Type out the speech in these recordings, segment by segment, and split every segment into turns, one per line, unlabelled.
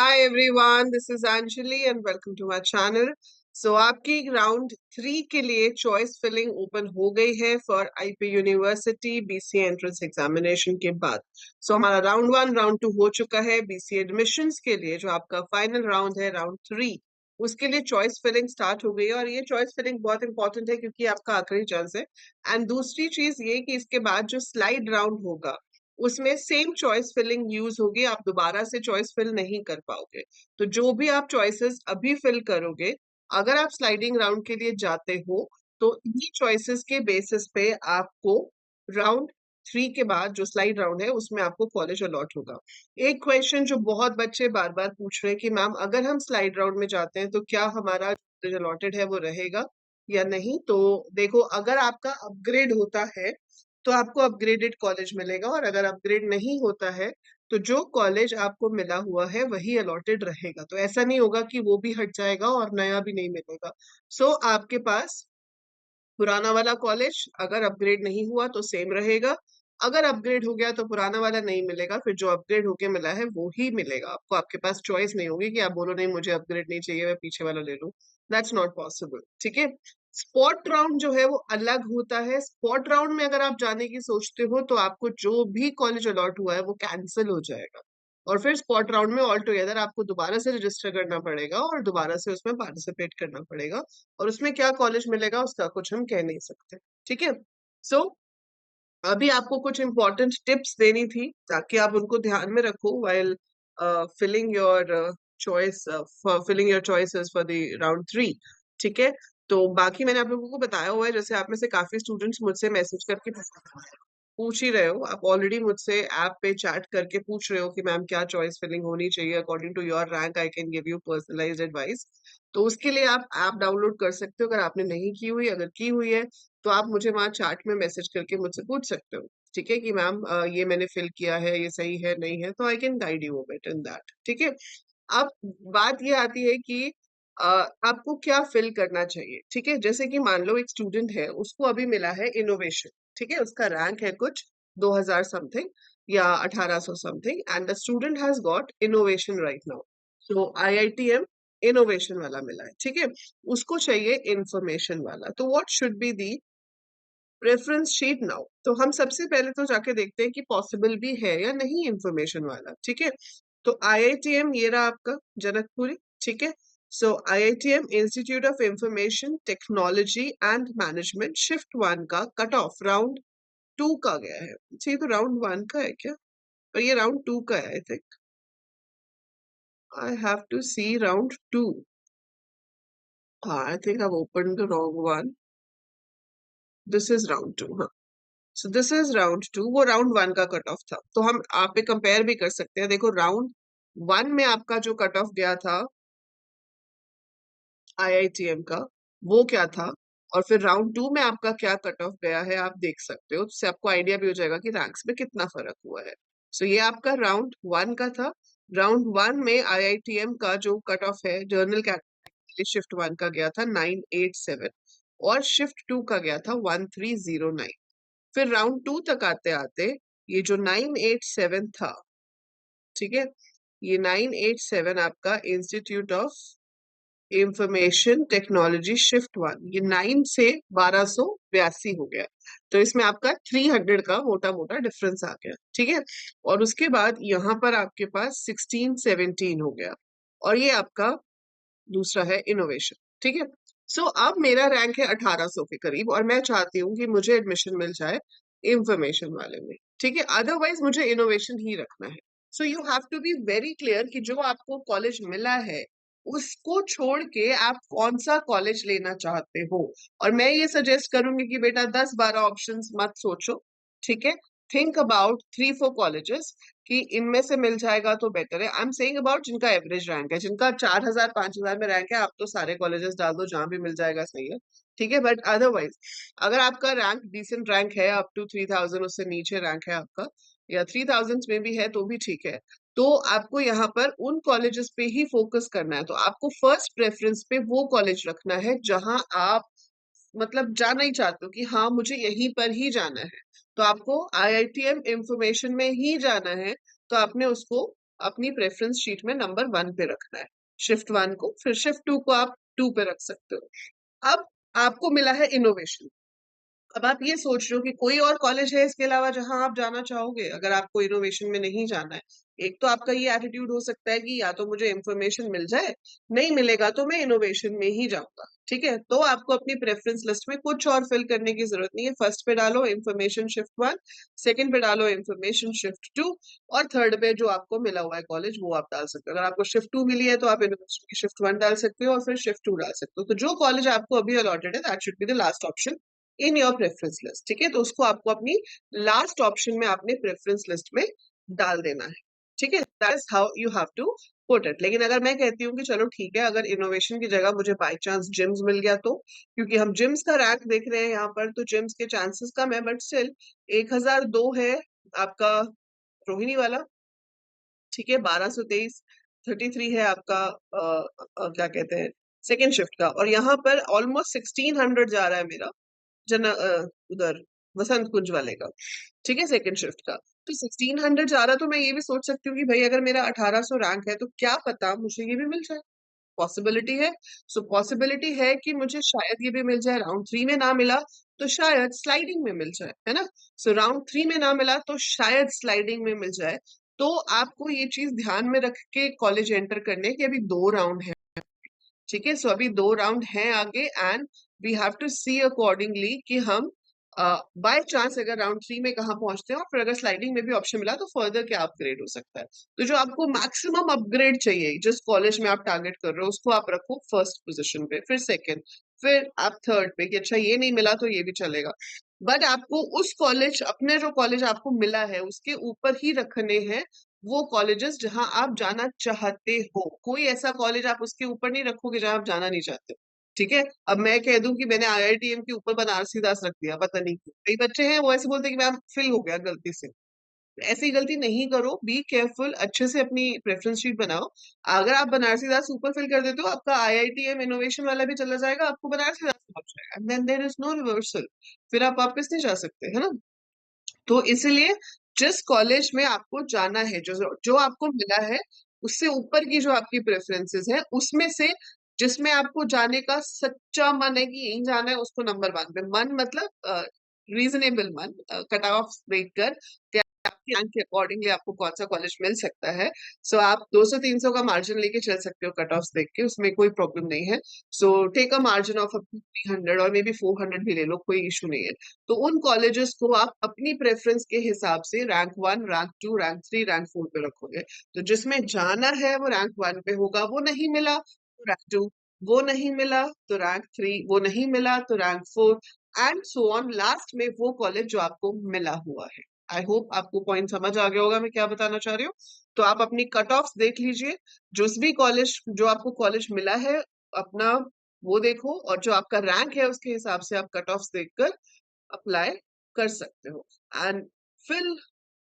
Hi everyone, this is Anjali and welcome to my channel. So आपकी round 3 के लिए choice filling open हो गई है for IP university BCA entrance examination के बाद। हमारा राउंड 1 राउंड 2 हो चुका है। बीसीए एडमिशंस के लिए जो आपका फाइनल राउंड है राउंड 3, उसके लिए चॉइस फिलिंग स्टार्ट हो गई है और ये चॉइस फिलिंग बहुत इंपॉर्टेंट है क्योंकि आपका आखिरी चांस है। एंड दूसरी चीज ये कि इसके बाद जो स्लाइड राउंड होगा उसमें सेम चॉइस फिलिंग यूज होगी, आप दोबारा से चॉइस फिल नहीं कर पाओगे। तो जो भी आप चॉइसेस अभी फिल करोगे, अगर आप स्लाइडिंग राउंड के लिए जाते हो तो इन्हीं चॉइसेस के बेसिस पे आपको राउंड 3 के बाद जो स्लाइड राउंड है उसमें आपको कॉलेज अलॉट होगा। एक क्वेश्चन जो बहुत बच्चे बार बार पूछ रहे हैं कि मैम अगर हम स्लाइड राउंड में जाते हैं तो क्या हमारा कॉलेज अलॉटेड है वो रहेगा या नहीं। तो देखो, अगर आपका अपग्रेड होता है तो आपको अपग्रेडेड कॉलेज मिलेगा, और अगर अपग्रेड नहीं होता है तो जो कॉलेज आपको मिला हुआ है वही अलॉटेड रहेगा। तो ऐसा नहीं होगा कि वो भी हट जाएगा और नया भी नहीं मिलेगा। आपके पास पुराना वाला कॉलेज अगर अपग्रेड नहीं हुआ तो सेम रहेगा, अगर अपग्रेड हो गया तो पुराना वाला नहीं मिलेगा, फिर जो अपग्रेड होके मिला है वो ही मिलेगा आपको। आपके पास चॉइस नहीं होगी कि आप बोलो नहीं मुझे अपग्रेड नहीं चाहिए, मैं पीछे वाला ले लूं। That's not possible. ठीक है। स्पॉट राउंड जो है वो अलग होता है। स्पॉट राउंड में अगर आप जाने की सोचते हो तो आपको जो भी कॉलेज अलॉट हुआ है वो कैंसिल हो जाएगा, और फिर स्पॉट राउंड में ऑल टुगेदर आपको दोबारा से रजिस्टर करना पड़ेगा और दोबारा से उसमें पार्टिसिपेट करना पड़ेगा, और उसमें क्या कॉलेज मिलेगा उसका कुछ हम कह नहीं सकते। ठीक है। सो अभी आपको कुछ इंपॉर्टेंट टिप्स देनी थी ताकि आप उनको ध्यान में रखो while filling your choice filling your choices for the round 3। ठीक है। तो बाकी मैंने आप लोगों को बताया हुआ है। जैसे आप में से काफी स्टूडेंट्स मुझसे मैसेज करके पूछ ही रहे हो, आप ऑलरेडी मुझसे ऐप पे चैट करके पूछ रहे हो कि मैम क्या चॉइस फिलिंग होनी चाहिए according to your rank, I can give you personalised advice. तो उसके लिए आप ऐप डाउनलोड कर सकते हो। अगर आपने नहीं की हुई, अगर की हुई है तो आप मुझे वहां चैट में मैसेज करके मुझसे पूछ सकते हो। ठीक है कि मैम ये मैंने फिल किया है, ये सही है नहीं है, तो I can guide you better in that. ठीक है। अब बात ये आती है कि अ, आपको क्या फिल करना चाहिए। ठीक है। जैसे कि मान लो एक स्टूडेंट है, उसको अभी मिला है इनोवेशन। ठीक है। उसका रैंक है कुछ 2000 समथिंग या 1800 something, and the student has got innovation right now. IITM innovation वाला मिला है। ठीक है। उसको चाहिए इंफॉर्मेशन वाला। तो what should be the reference sheet now. तो हम सबसे पहले तो जाके देखते हैं कि पॉसिबल भी है या नहीं इंफॉर्मेशन वाला। ठीक है। तो आईआईटीएम ये रहा आपका जनकपुरी। ठीक है। IITM institute of information technology and management shift 1 का कट ऑफ राउंड 2 का गया है। अच्छा, ये तो राउंड 1 का है क्या? पर ये राउंड 2 का है। I think I have to see round 2। हाँ, I think I open the wrong one. This is round 2। हाँ। This is round 2। वो राउंड 1 का कट ऑफ था, तो हम आप पे कंपेयर भी कर सकते हैं। देखो, राउंड 1 में आपका जो कट ऑफ गया था आईआईटीएम का, वो क्या था, और फिर राउंड 2 में आपका क्या कट ऑफ गया है आप देख सकते हो। उससे आपको आइडिया भी हो जाएगा कि रैंक्स में कितना फर्क हुआ है। ये आपका राउंड 1 का था। राउंड 1 में आईआईटीएम का जो कट ऑफ है जर्नल कैटेगरी शिफ्ट 1 का गया था 987, और शिफ्ट 2 का गया था 1309। फिर राउंड 2 तक आते आते ये जो 987 था, ठीक है, ये 987 आपका institute of information technology shift 1, ये 9 से 1282 हो गया। तो इसमें आपका 300 का मोटा मोटा डिफरेंस आ गया। ठीक है। और उसके बाद यहाँ पर आपके पास 1617 हो गया, और ये आपका दूसरा है इनोवेशन। ठीक है। अब मेरा रैंक है 1800 के करीब, और मैं चाहती हूँ कि मुझे एडमिशन मिल जाए इंफॉर्मेशन वाले में। ठीक है। अदरवाइज मुझे इनोवेशन ही रखना है। You have to be very clear कि जो आपको कॉलेज मिला है उसको छोड़ के आप कौन सा कॉलेज लेना चाहते हो। और मैं ये सजेस्ट करूंगी कि बेटा 10-12 ऑप्शंस मत सोचो। ठीक है। थिंक अबाउट 3-4 कॉलेजेस कि इनमें से मिल जाएगा तो बेटर है। आई एम सेइंग अबाउट जिनका एवरेज रैंक है, जिनका 4000-5000 में रैंक है, आप तो सारे कॉलेजेस डाल दो, जहां भी मिल जाएगा सही है। ठीक है। बट अदरवाइज अगर आपका रैंक डिसेंट रैंक है, अप टू 3000, उससे नीचे रैंक है आपका, या 3000 में भी है तो भी ठीक है, तो आपको यहाँ पर उन कॉलेजेस पे ही फोकस करना है। तो आपको फर्स्ट प्रेफरेंस पे वो कॉलेज रखना है जहां आप मतलब जाना ही चाहते हो कि हाँ मुझे यहीं पर ही जाना है। तो आपको आईआईटीएम इंफॉर्मेशन में ही जाना है, तो आपने उसको अपनी प्रेफरेंस शीट में नंबर 1 पे रखना है, शिफ्ट 1 को, फिर शिफ्ट 2 को आप 2 पे रख सकते हो। अब आपको मिला है इनोवेशन। अब आप ये सोच रहे हो कि कोई और कॉलेज है इसके अलावा जहां आप जाना चाहोगे अगर आपको इनोवेशन में नहीं जाना है। एक तो आपका ये एटीट्यूड हो सकता है कि या तो मुझे इंफॉर्मेशन मिल जाए, नहीं मिलेगा तो मैं इनोवेशन में ही जाऊंगा। ठीक है, तो आपको अपनी प्रेफरेंस लिस्ट में कुछ और फिल करने की जरूरत नहीं है। फर्स्ट पे डालो इंफॉर्मेशन शिफ्ट 1, सेकंड पे डालो इंफॉर्मेशन शिफ्ट 2, और थर्ड पे जो आपको मिला हुआ है कॉलेज वो आप डाल सकते हो। अगर आपको शिफ्ट 2 मिली है तो आप इनोवेशन की शिफ्ट 1 डाल सकते हो और फिर शिफ्ट 2 डाल सकते हो। तो जो कॉलेज आपको अभी अलॉटेड है that should be the last option in your preference list. ठीक है, तो उसको आपको अपनी लास्ट ऑप्शन में आपने प्रेफरेंस लिस्ट में डाल देना है। ठीक है, that is how you have to put it. लेकिन अगर मैं कहती हूँ कि चलो ठीक है, अगर इनोवेशन की जगह मुझे बाय चांस जिम्स मिल गया तो, क्योंकि हम जिम्स का रैंक देख रहे हैं यहाँ पर, तो जिम्स के चांसेस कम है, बट स्टिल 1002 है आपका रोहिणी वाला। ठीक है, 1223 33 है आपका क्या कहते हैं सेकेंड शिफ्ट का, और यहाँ पर ऑलमोस्ट 1600 जा रहा है मेरा उधर वसंत कुंज वाले का। ठीक है, सेकंड शिफ्ट का। तो 1600 जा रहा, तो मैं ये भी सोच सकती हूँ कि भाई अगर मेरा 1800 रैंक है तो क्या पता मुझे ये भी मिल जाए, पॉसिबिलिटी है। सो पॉसिबिलिटी है कि मुझे शायद ये भी मिल जाए। राउंड 3 में ना मिला तो शायद स्लाइडिंग में मिल जाए, है ना। सो राउंड 3 में ना मिला तो शायद स्लाइडिंग में मिल जाए। तो आपको ये चीज ध्यान में रख के कॉलेज एंटर करने के अभी 2 राउंड है। ठीक है, सो अभी 2 राउंड हैं आगे, and we have to see accordingly कि हम बाय चांस अगर राउंड 3 में कहाँ पहुंचते हैं, और फिर अगर स्लाइडिंग में भी ऑप्शन मिला तो फर्दर क्या अपग्रेड हो सकता है। तो जो आपको मैक्सिमम अपग्रेड चाहिए जिस कॉलेज में आप टारगेट कर रहे हो उसको आप रखो फर्स्ट पोजीशन पे, फिर सेकंड, फिर आप थर्ड पे कि अच्छा ये नहीं मिला तो ये भी चलेगा। बट आपको उस कॉलेज, अपने जो कॉलेज आपको मिला है उसके ऊपर ही रखने हैं वो कॉलेजेस जहां आप जाना चाहते हो। कोई ऐसा कॉलेज आप उसके ऊपर नहीं रखोगे जहां आप जाना नहीं चाहते। ठीक है, अब मैं कह दूं कि मैंने आईआईटीएम के ऊपर बनारसी दास रख दिया, पता नहीं क्यों। कई बच्चे हैं वो ऐसे बोलते हैं कि मैम फिल हो गया गलती से। ऐसी गलती नहीं करो, बी केयरफुल, अच्छे से अपनी प्रेफरेंस शीट बनाओ। अगर आप बनारसी दास ऊपर फिल कर देते हो आपका आईआईटीएम इनोवेशन वाला भी चला जाएगा, आपको बनारसी दास पहुंच जाएगा, then there is no reversal, फिर आप वापस नहीं जा सकते, है ना। तो इसलिए जिस कॉलेज में आपको जाना है, जो जो आपको मिला है उससे ऊपर की जो आपकी प्रेफरेंसेस है उसमें से जिसमें आपको जाने का सच्चा मन है कि यहीं जाना है, उसको नंबर 1 पे, मन मतलब रीजनेबल मन, कट ऑफ देखकर कि आपके रैंक के अकॉर्डिंगली आपको कौन सा कॉलेज मिल सकता है। सो आप 200-300 का मार्जिन लेके चल सकते हो कट ऑफ देख के, उसमें कोई प्रॉब्लम नहीं है। So take a margin of up to 300 और मे बी 400 भी ले लो, कोई इशू नहीं है। तो उन कॉलेजेस को आप अपनी प्रेफरेंस के हिसाब से रैंक 1, रैंक 2, रैंक 3, रैंक 4 पे रखोगे। तो जिसमें जाना है वो रैंक 1 पे होगा, वो नहीं मिला तो रैंक 2, वो नहीं मिला तो रैंक 3, वो नहीं मिला तो rank 4, and so on, last में वो कॉलेज जो आपको मिला हुआ है। आई होप आपको पॉइंट समझ आ गया होगा मैं क्या बताना चाह रही हूँ। तो आप अपनी कट ऑफ देख लीजिए, जिस भी कॉलेज जो आपको कॉलेज मिला है अपना वो देखो, और जो आपका रैंक है उसके हिसाब से आप कट ऑफ देखकर अप्लाई कर सकते हो, and fill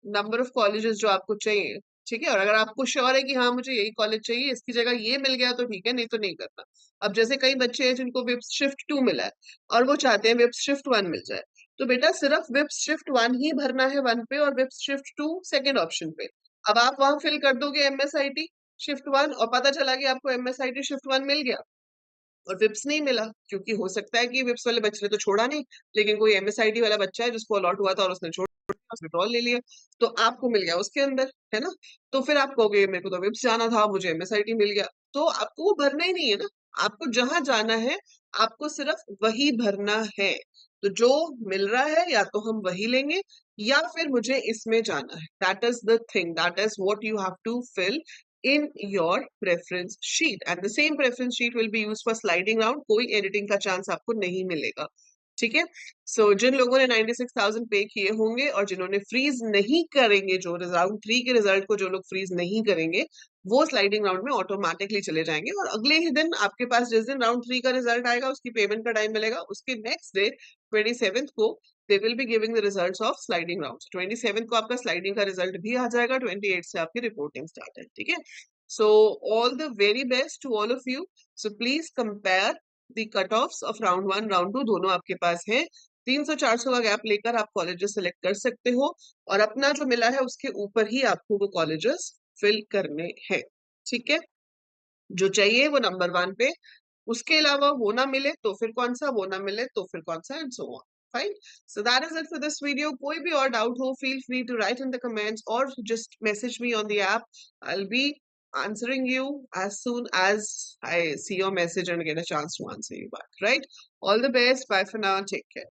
number of colleges जो आपको चाहिए। ठीक है, और अगर आपको श्योर है कि हाँ मुझे यही कॉलेज चाहिए, इसकी जगह ये मिल गया तो ठीक है, नहीं तो नहीं करना। अब जैसे कई बच्चे हैं जिनको विप्स शिफ्ट 2 मिला है और वो चाहते हैं विप्स शिफ्ट 1 मिल जाए, तो बेटा सिर्फ विप्स शिफ्ट 1 ही भरना है 1 पे और विप्स शिफ्ट 2 सेकेंड ऑप्शन पे। अब आप वहां फिल कर दोगे एमएसआईटी शिफ्ट 1 और पता चला कि आपको एमएसआईटी शिफ्ट 1 मिल गया और विप्स नहीं मिला, क्योंकि हो सकता है कि विप्स वाले बच्चे ने तो छोड़ा नहीं, लेकिन कोई एमएसआईटी वाला बच्चा है जिसको अलॉट हुआ था और उसने छोड़ दिया, उसने विड्रॉल ले लिया, तो आपको मिल गया उसके अंदर, है ना। तो फिर आप कहोगे मेरे को तो विप्स जाना था, मुझे एमएसआईटी मिल गया, तो आपको वो भरना ही नहीं है ना। आपको जहां जाना है आपको सिर्फ वही भरना है। तो जो मिल रहा है या तो हम वही लेंगे या फिर मुझे इसमें जाना है। That is the thing, that is what you have to fill in your preference sheet, and the same preference sheet will be used for sliding round, कोई editing का chance आपको नहीं मिलेगा। ठीक है, सो जिन लोगों ने 96,000 पे किए होंगे और जिन्होंने फ्रीज नहीं करेंगे, जो राउंड 3 के रिजल्ट को जो लोग फ्रीज नहीं करेंगे वो स्लाइडिंग राउंड में ऑटोमेटिकली चले जाएंगे, और अगले ही दिन आपके पास जिस दिन राउंड 3 का रिजल्ट आएगा उसकी पेमेंट का टाइम मिलेगा, उसके नेक्स्ट डे 27th को they will be giving the results of sliding round. 27th को आपका स्लाइडिंग का रिजल्ट भी आ जाएगा, 28 से आपकी रिपोर्टिंग स्टार्ट है। ठीक है, so all the very best to all of you. So please compare the cut offs of round 1, round 2 दोनों आपके पास है। 300-400 का गैप लेकर आप कॉलेजेस सेलेक्ट कर सकते हो और अपना जो मिला है उसके ऊपर ही आपको वो कॉलेजेस फिल करने हैं। ठीक है, जो चाहिए वो नंबर 1 पे, उसके अलावा वो ना मिले तो फिर कौन सा, वो ना मिले तो फिर कौन सा, and so on. Fine, so that is it for this video. कोई भी और डाउट हो, feel free to write in the comments और just message me on the app. I will be answering you as soon as I see your message and get a chance to answer you back. Right? All the best. Bye for now. Take care.